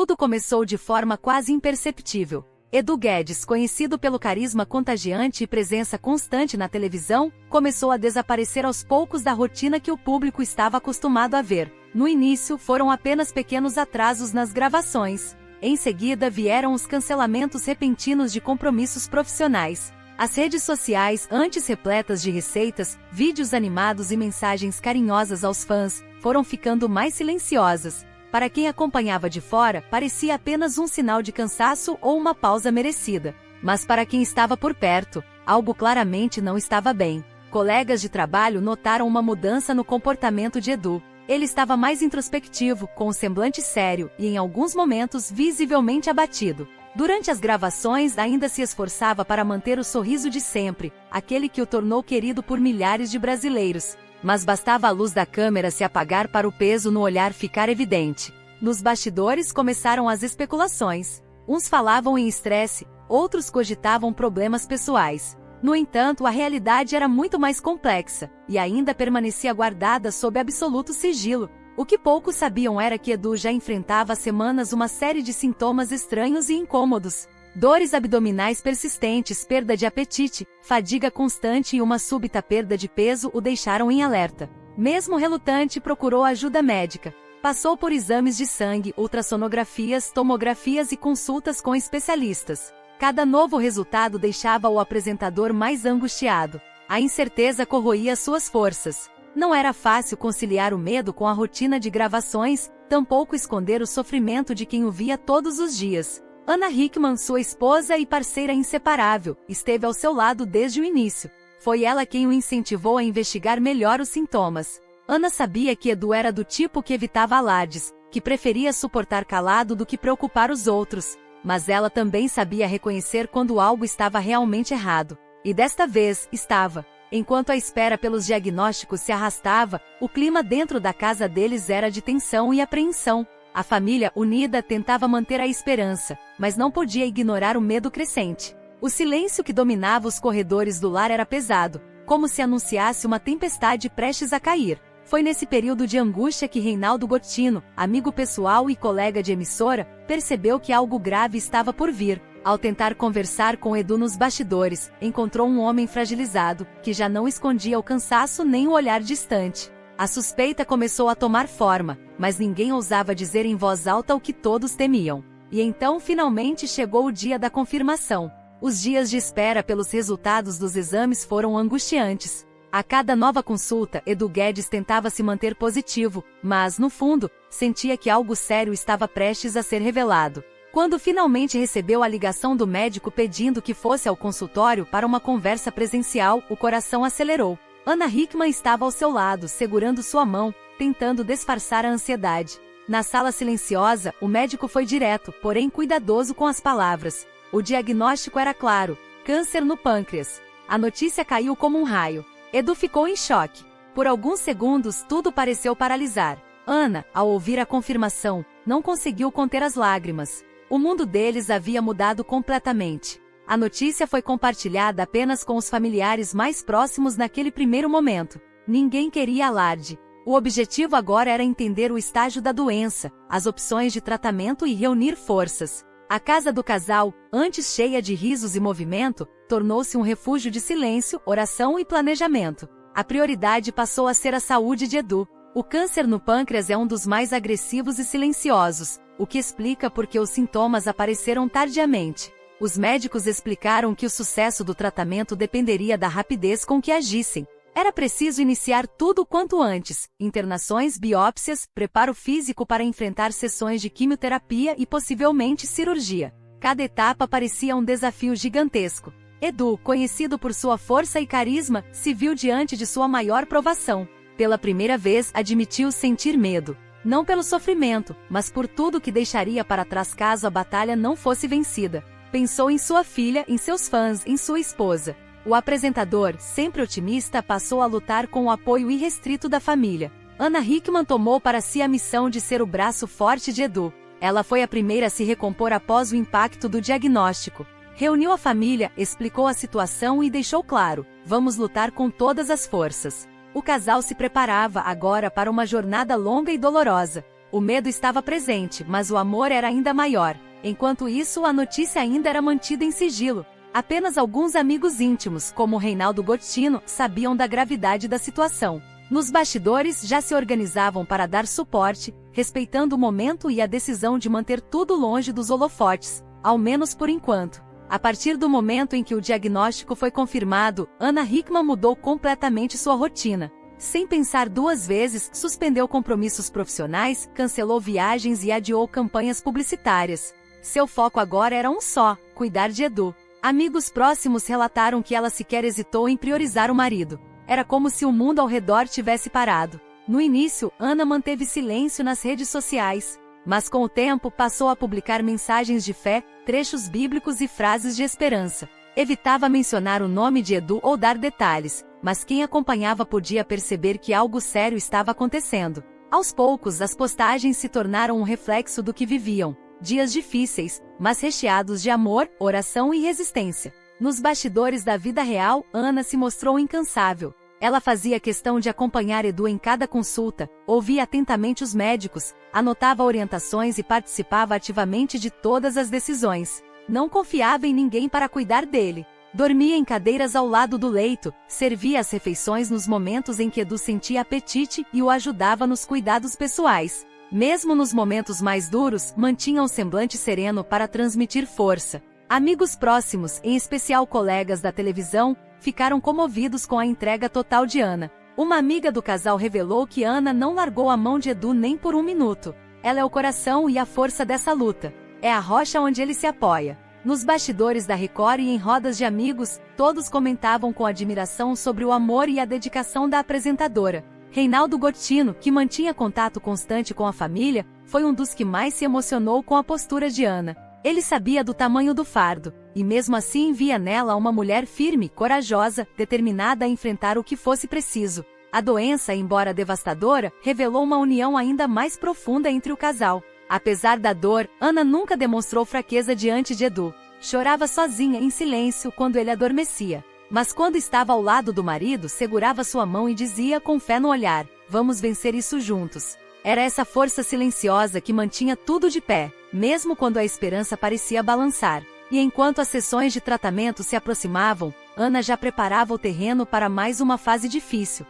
Tudo começou de forma quase imperceptível. Edu Guedes, conhecido pelo carisma contagiante e presença constante na televisão, começou a desaparecer aos poucos da rotina que o público estava acostumado a ver. No início, foram apenas pequenos atrasos nas gravações. Em seguida vieram os cancelamentos repentinos de compromissos profissionais. As redes sociais, antes repletas de receitas, vídeos animados e mensagens carinhosas aos fãs, foram ficando mais silenciosas. Para quem acompanhava de fora, parecia apenas um sinal de cansaço ou uma pausa merecida. Mas para quem estava por perto, algo claramente não estava bem. Colegas de trabalho notaram uma mudança no comportamento de Edu. Ele estava mais introspectivo, com um semblante sério e, em alguns momentos, visivelmente abatido. Durante as gravações, ainda se esforçava para manter o sorriso de sempre, aquele que o tornou querido por milhares de brasileiros. Mas bastava a luz da câmera se apagar para o peso no olhar ficar evidente. Nos bastidores começaram as especulações. Uns falavam em estresse, outros cogitavam problemas pessoais. No entanto, a realidade era muito mais complexa, e ainda permanecia guardada sob absoluto sigilo. O que poucos sabiam era que Edu já enfrentava há semanas uma série de sintomas estranhos e incômodos. Dores abdominais persistentes, perda de apetite, fadiga constante e uma súbita perda de peso o deixaram em alerta. Mesmo relutante, procurou ajuda médica. Passou por exames de sangue, ultrassonografias, tomografias e consultas com especialistas. Cada novo resultado deixava o apresentador mais angustiado. A incerteza corroía suas forças. Não era fácil conciliar o medo com a rotina de gravações, tampouco esconder o sofrimento de quem o via todos os dias. Ana Hickman, sua esposa e parceira inseparável, esteve ao seu lado desde o início. Foi ela quem o incentivou a investigar melhor os sintomas. Ana sabia que Edu era do tipo que evitava alardes, que preferia suportar calado do que preocupar os outros. Mas ela também sabia reconhecer quando algo estava realmente errado. E desta vez, estava. Enquanto a espera pelos diagnósticos se arrastava, o clima dentro da casa deles era de tensão e apreensão. A família, unida, tentava manter a esperança, mas não podia ignorar o medo crescente. O silêncio que dominava os corredores do lar era pesado, como se anunciasse uma tempestade prestes a cair. Foi nesse período de angústia que Reinaldo Gottino, amigo pessoal e colega de emissora, percebeu que algo grave estava por vir. Ao tentar conversar com Edu nos bastidores, encontrou um homem fragilizado, que já não escondia o cansaço nem o olhar distante. A suspeita começou a tomar forma, mas ninguém ousava dizer em voz alta o que todos temiam. E então finalmente chegou o dia da confirmação. Os dias de espera pelos resultados dos exames foram angustiantes. A cada nova consulta, Edu Guedes tentava se manter positivo, mas, no fundo, sentia que algo sério estava prestes a ser revelado. Quando finalmente recebeu a ligação do médico pedindo que fosse ao consultório para uma conversa presencial, o coração acelerou. Ana Hickman estava ao seu lado, segurando sua mão, tentando disfarçar a ansiedade. Na sala silenciosa, o médico foi direto, porém cuidadoso com as palavras. O diagnóstico era claro: câncer no pâncreas. A notícia caiu como um raio. Edu ficou em choque. Por alguns segundos, tudo pareceu paralisar. Ana, ao ouvir a confirmação, não conseguiu conter as lágrimas. O mundo deles havia mudado completamente. A notícia foi compartilhada apenas com os familiares mais próximos naquele primeiro momento. Ninguém queria alarde. O objetivo agora era entender o estágio da doença, as opções de tratamento e reunir forças. A casa do casal, antes cheia de risos e movimento, tornou-se um refúgio de silêncio, oração e planejamento. A prioridade passou a ser a saúde de Edu. O câncer no pâncreas é um dos mais agressivos e silenciosos, o que explica por que os sintomas apareceram tardiamente. Os médicos explicaram que o sucesso do tratamento dependeria da rapidez com que agissem. Era preciso iniciar tudo quanto antes: internações, biópsias, preparo físico para enfrentar sessões de quimioterapia e possivelmente cirurgia. Cada etapa parecia um desafio gigantesco. Edu, conhecido por sua força e carisma, se viu diante de sua maior provação. Pela primeira vez, admitiu sentir medo. Não pelo sofrimento, mas por tudo que deixaria para trás caso a batalha não fosse vencida. Pensou em sua filha, em seus fãs, em sua esposa. O apresentador, sempre otimista, passou a lutar com o apoio irrestrito da família. Ana Hickman tomou para si a missão de ser o braço forte de Edu. Ela foi a primeira a se recompor após o impacto do diagnóstico. Reuniu a família, explicou a situação e deixou claro: vamos lutar com todas as forças. O casal se preparava agora para uma jornada longa e dolorosa. O medo estava presente, mas o amor era ainda maior. Enquanto isso, a notícia ainda era mantida em sigilo. Apenas alguns amigos íntimos, como Reinaldo Gotino, sabiam da gravidade da situação. Nos bastidores já se organizavam para dar suporte, respeitando o momento e a decisão de manter tudo longe dos holofotes, ao menos por enquanto. A partir do momento em que o diagnóstico foi confirmado, Ana Hickman mudou completamente sua rotina. Sem pensar duas vezes, suspendeu compromissos profissionais, cancelou viagens e adiou campanhas publicitárias. Seu foco agora era um só: cuidar de Edu. Amigos próximos relataram que ela sequer hesitou em priorizar o marido. Era como se o mundo ao redor tivesse parado. No início, Ana manteve silêncio nas redes sociais, mas com o tempo passou a publicar mensagens de fé, trechos bíblicos e frases de esperança. Evitava mencionar o nome de Edu ou dar detalhes, mas quem acompanhava podia perceber que algo sério estava acontecendo. Aos poucos, as postagens se tornaram um reflexo do que viviam. Dias difíceis, mas recheados de amor, oração e resistência. Nos bastidores da vida real, Ana se mostrou incansável. Ela fazia questão de acompanhar Edu em cada consulta, ouvia atentamente os médicos, anotava orientações e participava ativamente de todas as decisões. Não confiava em ninguém para cuidar dele. Dormia em cadeiras ao lado do leito, servia as refeições nos momentos em que Edu sentia apetite e o ajudava nos cuidados pessoais. Mesmo nos momentos mais duros, mantinha um semblante sereno para transmitir força. Amigos próximos, em especial colegas da televisão, ficaram comovidos com a entrega total de Ana. Uma amiga do casal revelou que Ana não largou a mão de Edu nem por um minuto. Ela é o coração e a força dessa luta. É a rocha onde ele se apoia. Nos bastidores da Record e em rodas de amigos, todos comentavam com admiração sobre o amor e a dedicação da apresentadora. Reinaldo Gotino, que mantinha contato constante com a família, foi um dos que mais se emocionou com a postura de Ana. Ele sabia do tamanho do fardo, e mesmo assim via nela uma mulher firme, corajosa, determinada a enfrentar o que fosse preciso. A doença, embora devastadora, revelou uma união ainda mais profunda entre o casal. Apesar da dor, Ana nunca demonstrou fraqueza diante de Edu. Chorava sozinha, em silêncio, quando ele adormecia. Mas quando estava ao lado do marido, segurava sua mão e dizia com fé no olhar: "Vamos vencer isso juntos." Era essa força silenciosa que mantinha tudo de pé, mesmo quando a esperança parecia balançar. E enquanto as sessões de tratamento se aproximavam, Ana já preparava o terreno para mais uma fase difícil.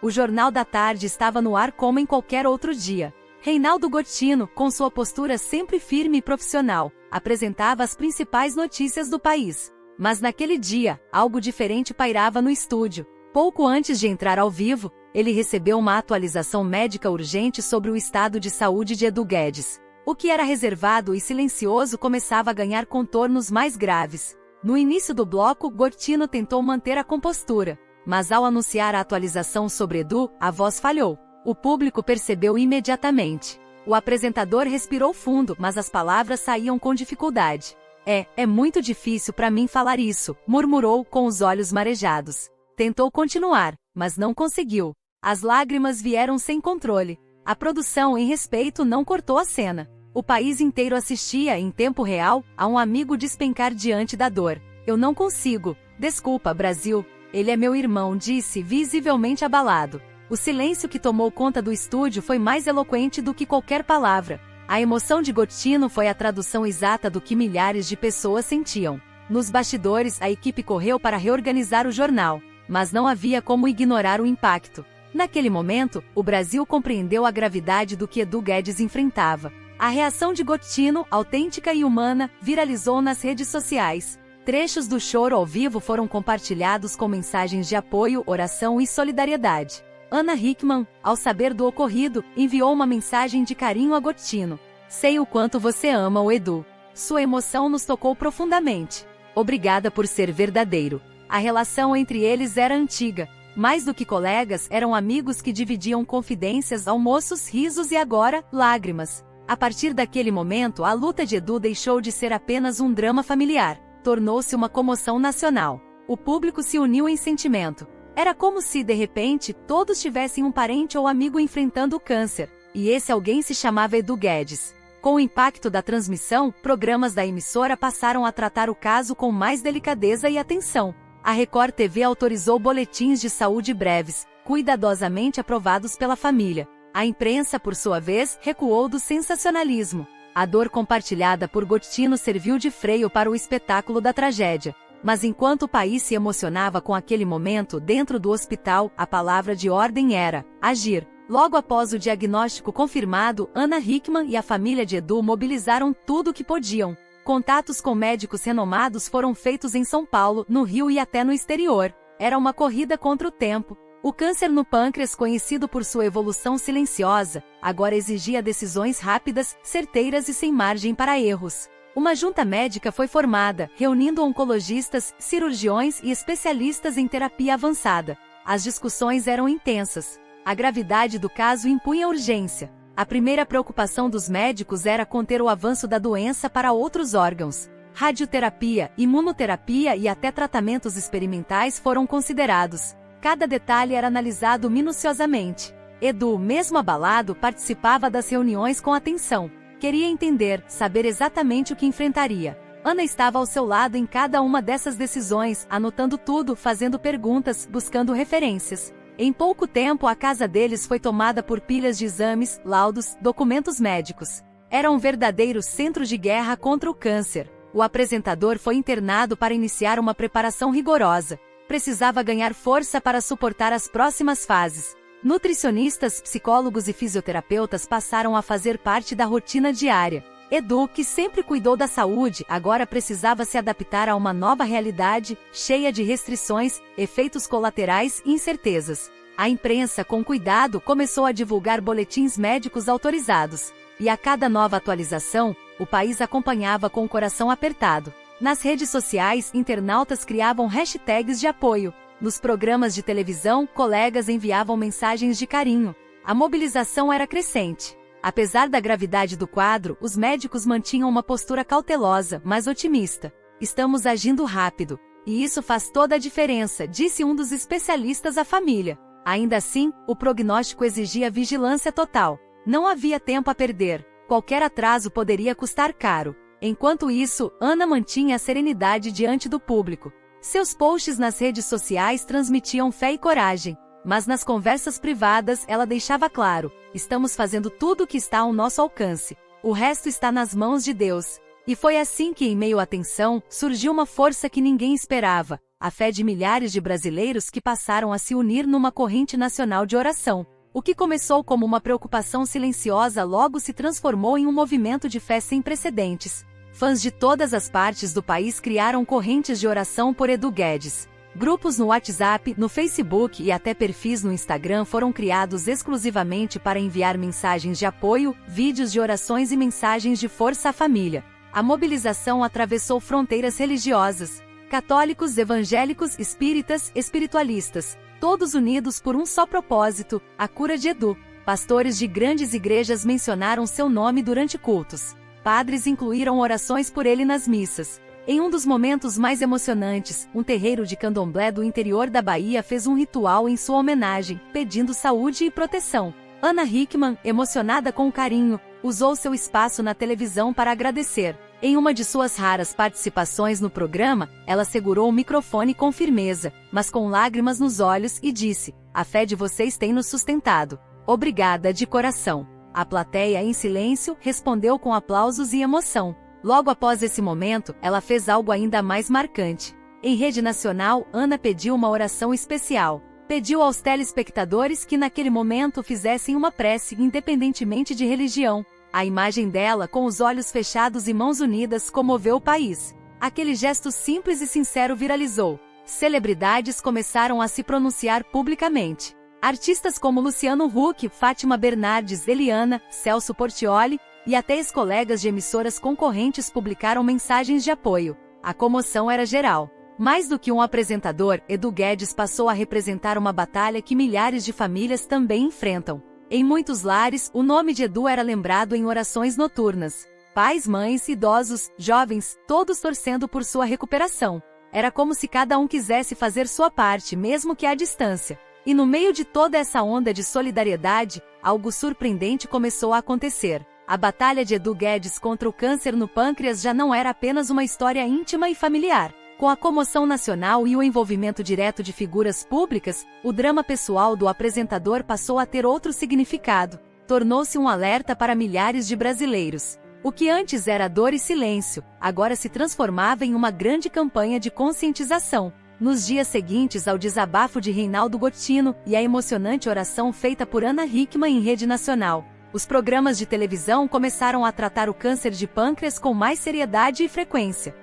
O Jornal da Tarde estava no ar como em qualquer outro dia. Reinaldo Gotino, com sua postura sempre firme e profissional, apresentava as principais notícias do país. Mas naquele dia, algo diferente pairava no estúdio. Pouco antes de entrar ao vivo, ele recebeu uma atualização médica urgente sobre o estado de saúde de Edu Guedes. O que era reservado e silencioso começava a ganhar contornos mais graves. No início do bloco, Gotino tentou manter a compostura, mas ao anunciar a atualização sobre Edu, a voz falhou. O público percebeu imediatamente. O apresentador respirou fundo, mas as palavras saíam com dificuldade. É muito difícil para mim falar isso, murmurou com os olhos marejados. Tentou continuar, mas não conseguiu. As lágrimas vieram sem controle. A produção, em respeito, não cortou a cena. O país inteiro assistia, em tempo real, a um amigo despencar diante da dor. "Eu não consigo. Desculpa, Brasil. Ele é meu irmão", disse, visivelmente abalado. O silêncio que tomou conta do estúdio foi mais eloquente do que qualquer palavra. A emoção de Gotino foi a tradução exata do que milhares de pessoas sentiam. Nos bastidores, a equipe correu para reorganizar o jornal, mas não havia como ignorar o impacto. Naquele momento, o Brasil compreendeu a gravidade do que Edu Guedes enfrentava. A reação de Gotino, autêntica e humana, viralizou nas redes sociais. Trechos do choro ao vivo foram compartilhados com mensagens de apoio, oração e solidariedade. Ana Hickman, ao saber do ocorrido, enviou uma mensagem de carinho a Gotino. "Sei o quanto você ama o Edu. Sua emoção nos tocou profundamente. Obrigada por ser verdadeiro." A relação entre eles era antiga. Mais do que colegas, eram amigos que dividiam confidências, almoços, risos e agora, lágrimas. A partir daquele momento, a luta de Edu deixou de ser apenas um drama familiar. Tornou-se uma comoção nacional. O público se uniu em sentimento. Era como se, de repente, todos tivessem um parente ou amigo enfrentando o câncer. E esse alguém se chamava Edu Guedes. Com o impacto da transmissão, programas da emissora passaram a tratar o caso com mais delicadeza e atenção. A Record TV autorizou boletins de saúde breves, cuidadosamente aprovados pela família. A imprensa, por sua vez, recuou do sensacionalismo. A dor compartilhada por Gotino serviu de freio para o espetáculo da tragédia. Mas enquanto o país se emocionava com aquele momento dentro do hospital, a palavra de ordem era agir. Logo após o diagnóstico confirmado, Ana Hickman e a família de Edu mobilizaram tudo o que podiam. Contatos com médicos renomados foram feitos em São Paulo, no Rio e até no exterior. Era uma corrida contra o tempo. O câncer no pâncreas, conhecido por sua evolução silenciosa, agora exigia decisões rápidas, certeiras e sem margem para erros. Uma junta médica foi formada, reunindo oncologistas, cirurgiões e especialistas em terapia avançada. As discussões eram intensas. A gravidade do caso impunha urgência. A primeira preocupação dos médicos era conter o avanço da doença para outros órgãos. Radioterapia, imunoterapia e até tratamentos experimentais foram considerados. Cada detalhe era analisado minuciosamente. Edu, mesmo abalado, participava das reuniões com atenção. Queria entender, saber exatamente o que enfrentaria. Ana estava ao seu lado em cada uma dessas decisões, anotando tudo, fazendo perguntas, buscando referências. Em pouco tempo, a casa deles foi tomada por pilhas de exames, laudos, documentos médicos. Era um verdadeiro centro de guerra contra o câncer. O apresentador foi internado para iniciar uma preparação rigorosa. Precisava ganhar força para suportar as próximas fases. Nutricionistas, psicólogos e fisioterapeutas passaram a fazer parte da rotina diária. Edu, que sempre cuidou da saúde, agora precisava se adaptar a uma nova realidade, cheia de restrições, efeitos colaterais e incertezas. A imprensa, com cuidado, começou a divulgar boletins médicos autorizados. E a cada nova atualização, o país acompanhava com o coração apertado. Nas redes sociais, internautas criavam hashtags de apoio. Nos programas de televisão, colegas enviavam mensagens de carinho. A mobilização era crescente. Apesar da gravidade do quadro, os médicos mantinham uma postura cautelosa, mas otimista. Estamos agindo rápido. E isso faz toda a diferença, disse um dos especialistas à família. Ainda assim, o prognóstico exigia vigilância total. Não havia tempo a perder. Qualquer atraso poderia custar caro. Enquanto isso, Ana mantinha a serenidade diante do público. Seus posts nas redes sociais transmitiam fé e coragem. Mas nas conversas privadas ela deixava claro: estamos fazendo tudo o que está ao nosso alcance. O resto está nas mãos de Deus. E foi assim que, em meio à tensão, surgiu uma força que ninguém esperava: a fé de milhares de brasileiros que passaram a se unir numa corrente nacional de oração. O que começou como uma preocupação silenciosa logo se transformou em um movimento de fé sem precedentes. Fãs de todas as partes do país criaram correntes de oração por Edu Guedes. Grupos no WhatsApp, no Facebook e até perfis no Instagram foram criados exclusivamente para enviar mensagens de apoio, vídeos de orações e mensagens de força à família. A mobilização atravessou fronteiras religiosas. Católicos, evangélicos, espíritas, espiritualistas, todos unidos por um só propósito: a cura de Edu. Pastores de grandes igrejas mencionaram seu nome durante cultos. Padres incluíram orações por ele nas missas. Em um dos momentos mais emocionantes, um terreiro de candomblé do interior da Bahia fez um ritual em sua homenagem, pedindo saúde e proteção. Ana Hickman, emocionada com o carinho, usou seu espaço na televisão para agradecer. Em uma de suas raras participações no programa, ela segurou o microfone com firmeza, mas com lágrimas nos olhos, e disse: "A fé de vocês tem nos sustentado. Obrigada de coração." A plateia, em silêncio, respondeu com aplausos e emoção. Logo após esse momento, ela fez algo ainda mais marcante. Em rede nacional, Ana pediu uma oração especial. Pediu aos telespectadores que naquele momento fizessem uma prece, independentemente de religião. A imagem dela, com os olhos fechados e mãos unidas, comoveu o país. Aquele gesto simples e sincero viralizou. Celebridades começaram a se pronunciar publicamente. Artistas como Luciano Huck, Fátima Bernardes, Eliana, Celso Portiolli e até ex-colegas de emissoras concorrentes publicaram mensagens de apoio. A comoção era geral. Mais do que um apresentador, Edu Guedes passou a representar uma batalha que milhares de famílias também enfrentam. Em muitos lares, o nome de Edu era lembrado em orações noturnas. Pais, mães, idosos, jovens, todos torcendo por sua recuperação. Era como se cada um quisesse fazer sua parte, mesmo que à distância. E no meio de toda essa onda de solidariedade, algo surpreendente começou a acontecer. A batalha de Edu Guedes contra o câncer no pâncreas já não era apenas uma história íntima e familiar. Com a comoção nacional e o envolvimento direto de figuras públicas, o drama pessoal do apresentador passou a ter outro significado. Tornou-se um alerta para milhares de brasileiros. O que antes era dor e silêncio, agora se transformava em uma grande campanha de conscientização. Nos dias seguintes ao desabafo de Reinaldo Gotino e a emocionante oração feita por Ana Hickman em rede nacional, os programas de televisão começaram a tratar o câncer de pâncreas com mais seriedade e frequência.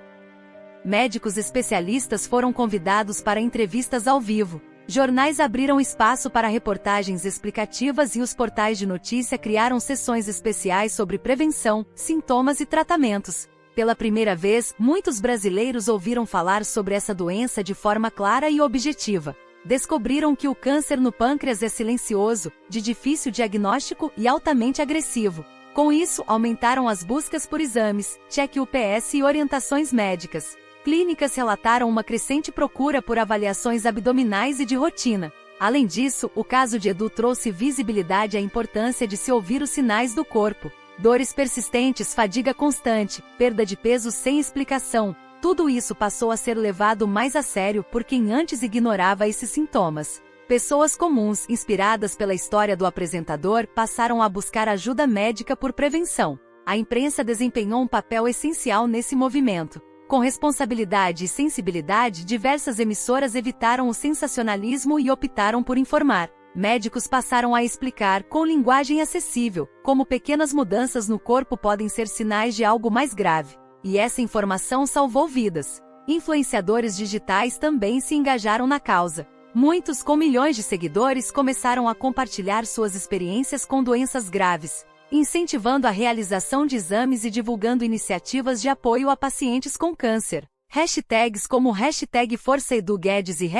Médicos especialistas foram convidados para entrevistas ao vivo. Jornais abriram espaço para reportagens explicativas e os portais de notícia criaram sessões especiais sobre prevenção, sintomas e tratamentos. Pela primeira vez, muitos brasileiros ouviram falar sobre essa doença de forma clara e objetiva. Descobriram que o câncer no pâncreas é silencioso, de difícil diagnóstico e altamente agressivo. Com isso, aumentaram as buscas por exames, check UPS e orientações médicas. Clínicas relataram uma crescente procura por avaliações abdominais e de rotina. Além disso, o caso de Edu trouxe visibilidade à importância de se ouvir os sinais do corpo. Dores persistentes, fadiga constante, perda de peso sem explicação. Tudo isso passou a ser levado mais a sério por quem antes ignorava esses sintomas. Pessoas comuns, inspiradas pela história do apresentador, passaram a buscar ajuda médica por prevenção. A imprensa desempenhou um papel essencial nesse movimento. Com responsabilidade e sensibilidade, diversas emissoras evitaram o sensacionalismo e optaram por informar. Médicos passaram a explicar, com linguagem acessível, como pequenas mudanças no corpo podem ser sinais de algo mais grave. E essa informação salvou vidas. Influenciadores digitais também se engajaram na causa. Muitos com milhões de seguidores começaram a compartilhar suas experiências com doenças graves, incentivando a realização de exames e divulgando iniciativas de apoio a pacientes com câncer. Hashtags como #ForçaEduGuedes e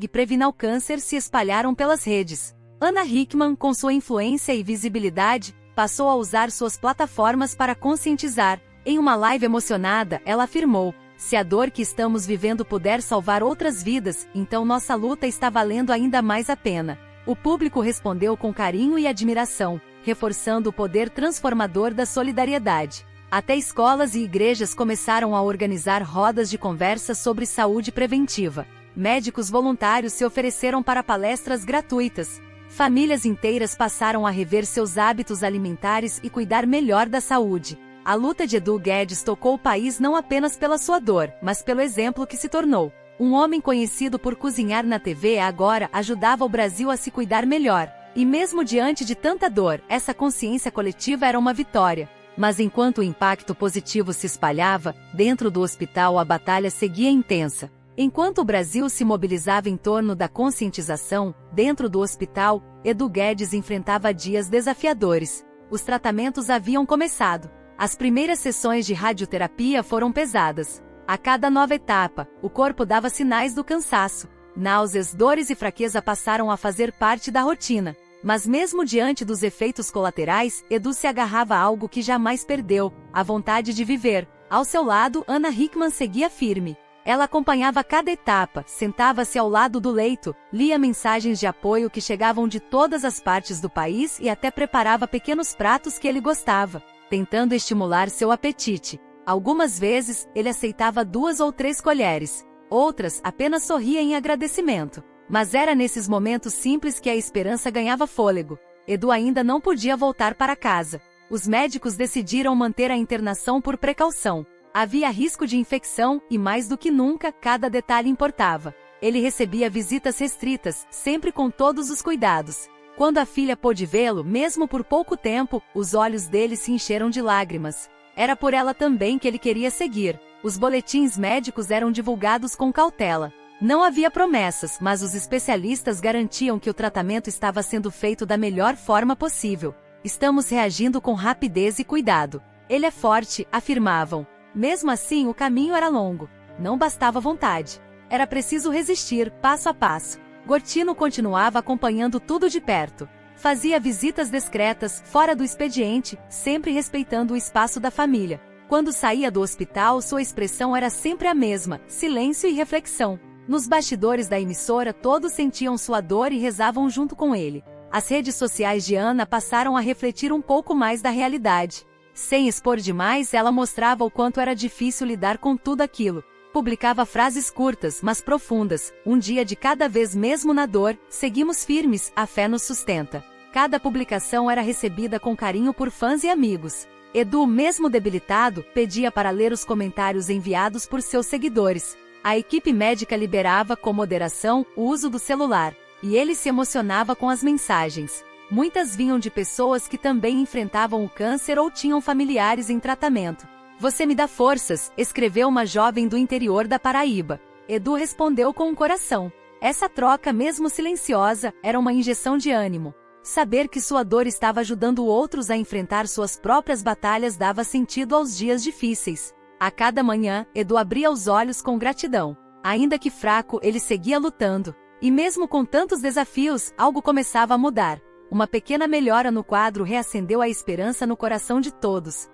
#PrevinalCâncer se espalharam pelas redes. Ana Hickman, com sua influência e visibilidade, passou a usar suas plataformas para conscientizar. Em uma live emocionada, ela afirmou: "Se a dor que estamos vivendo puder salvar outras vidas, então nossa luta está valendo ainda mais a pena." O público respondeu com carinho e admiração, reforçando o poder transformador da solidariedade. Até escolas e igrejas começaram a organizar rodas de conversa sobre saúde preventiva. Médicos voluntários se ofereceram para palestras gratuitas. Famílias inteiras passaram a rever seus hábitos alimentares e cuidar melhor da saúde. A luta de Edu Guedes tocou o país não apenas pela sua dor, mas pelo exemplo que se tornou. Um homem conhecido por cozinhar na TV agora ajudava o Brasil a se cuidar melhor. E mesmo diante de tanta dor, essa consciência coletiva era uma vitória. Mas enquanto o impacto positivo se espalhava, dentro do hospital a batalha seguia intensa. Enquanto o Brasil se mobilizava em torno da conscientização, dentro do hospital, Edu Guedes enfrentava dias desafiadores. Os tratamentos haviam começado. As primeiras sessões de radioterapia foram pesadas. A cada nova etapa, o corpo dava sinais do cansaço. Náuseas, dores e fraqueza passaram a fazer parte da rotina. Mas mesmo diante dos efeitos colaterais, Edu se agarrava a algo que jamais perdeu: a vontade de viver. Ao seu lado, Ana Hickman seguia firme. Ela acompanhava cada etapa, sentava-se ao lado do leito, lia mensagens de apoio que chegavam de todas as partes do país e até preparava pequenos pratos que ele gostava, tentando estimular seu apetite. Algumas vezes, ele aceitava 2 ou 3 colheres. Outras, apenas sorria em agradecimento. Mas era nesses momentos simples que a esperança ganhava fôlego. Edu ainda não podia voltar para casa. Os médicos decidiram manter a internação por precaução. Havia risco de infecção e, mais do que nunca, cada detalhe importava. Ele recebia visitas restritas, sempre com todos os cuidados. Quando a filha pôde vê-lo, mesmo por pouco tempo, os olhos dele se encheram de lágrimas. Era por ela também que ele queria seguir. Os boletins médicos eram divulgados com cautela. Não havia promessas, mas os especialistas garantiam que o tratamento estava sendo feito da melhor forma possível. "Estamos reagindo com rapidez e cuidado. Ele é forte", afirmavam. Mesmo assim, o caminho era longo. Não bastava vontade. Era preciso resistir, passo a passo. Gotino continuava acompanhando tudo de perto. Fazia visitas discretas, fora do expediente, sempre respeitando o espaço da família. Quando saía do hospital, sua expressão era sempre a mesma: silêncio e reflexão. Nos bastidores da emissora, todos sentiam sua dor e rezavam junto com ele. As redes sociais de Ana passaram a refletir um pouco mais da realidade. Sem expor demais, ela mostrava o quanto era difícil lidar com tudo aquilo. Publicava frases curtas, mas profundas: um dia de cada vez, mesmo na dor, seguimos firmes, a fé nos sustenta. Cada publicação era recebida com carinho por fãs e amigos. Edu, mesmo debilitado, pedia para ler os comentários enviados por seus seguidores. A equipe médica liberava com moderação o uso do celular, e ele se emocionava com as mensagens. Muitas vinham de pessoas que também enfrentavam o câncer ou tinham familiares em tratamento. "Você me dá forças", escreveu uma jovem do interior da Paraíba. Edu respondeu com um coração. Essa troca, mesmo silenciosa, era uma injeção de ânimo. Saber que sua dor estava ajudando outros a enfrentar suas próprias batalhas dava sentido aos dias difíceis. A cada manhã, Edu abria os olhos com gratidão. Ainda que fraco, ele seguia lutando. E mesmo com tantos desafios, algo começava a mudar. Uma pequena melhora no quadro reacendeu a esperança no coração de todos.